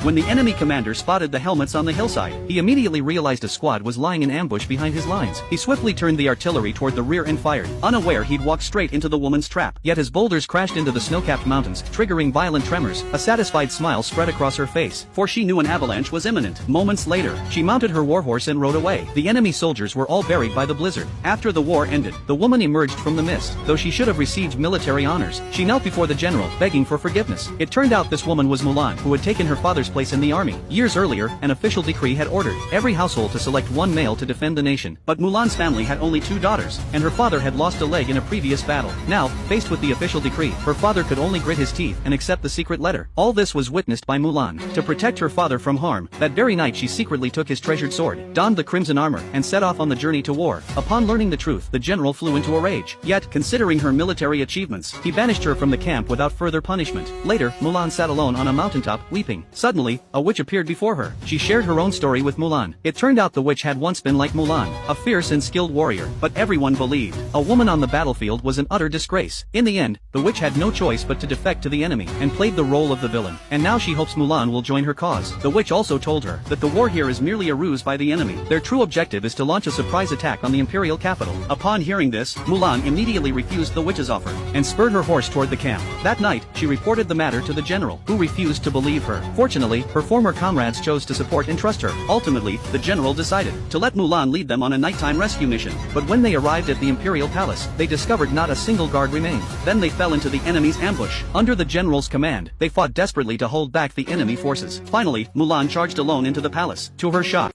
When the enemy commander spotted the helmets on the hillside, he immediately realized a squad was lying in ambush behind his lines. He swiftly turned the artillery toward the rear and fired, unaware he'd walked straight into the woman's trap. Yet his boulders crashed into the snow-capped mountains, triggering violent tremors. A satisfied smile spread across her face, for she knew an avalanche was imminent. Moments later, she mounted her warhorse and rode away. The enemy soldiers were all buried by the blizzard. After the war ended, the woman emerged from the mist. Though she should have received military honors, she knelt before the general, begging for forgiveness. It turned out this woman was Mulan, who had taken her father's place in the army. Years earlier, an official decree had ordered every household to select one male to defend the nation. But Mulan's family had only 2 daughters, and her father had lost a leg in a previous battle. Now, faced with the official decree, her father could only grit his teeth and accept the secret letter. All this was witnessed by Mulan. To protect her father from harm, that very night she secretly took his treasured sword, donned the crimson armor, and set off on the journey to war. Upon learning the truth, the general flew into a rage. Yet, considering her military achievements, he banished her from the camp without further punishment. Later, Mulan sat alone on a mountaintop, weeping. Suddenly, a witch appeared before her. She shared her own story with Mulan. It turned out the witch had once been like Mulan, a fierce and skilled warrior, but everyone believed a woman on the battlefield was an utter disgrace. In the end, the witch had no choice but to defect to the enemy, and played the role of the villain. And now she hopes Mulan will join her cause. The witch also told her that the war here is merely a ruse by the enemy. Their true objective is to launch a surprise attack on the imperial capital. Upon hearing this, Mulan immediately refused the witch's offer, and spurred her horse toward the camp. That night, she reported the matter to the general, who refused to believe her. Fortunately, her former comrades chose to support and trust her. Ultimately, the general decided to let Mulan lead them on a nighttime rescue mission. But when they arrived at the imperial palace, they discovered not a single guard remained. Then they fell into the enemy's ambush. Under the general's command, they fought desperately to hold back the enemy forces. Finally, Mulan charged alone into the palace. To her shock,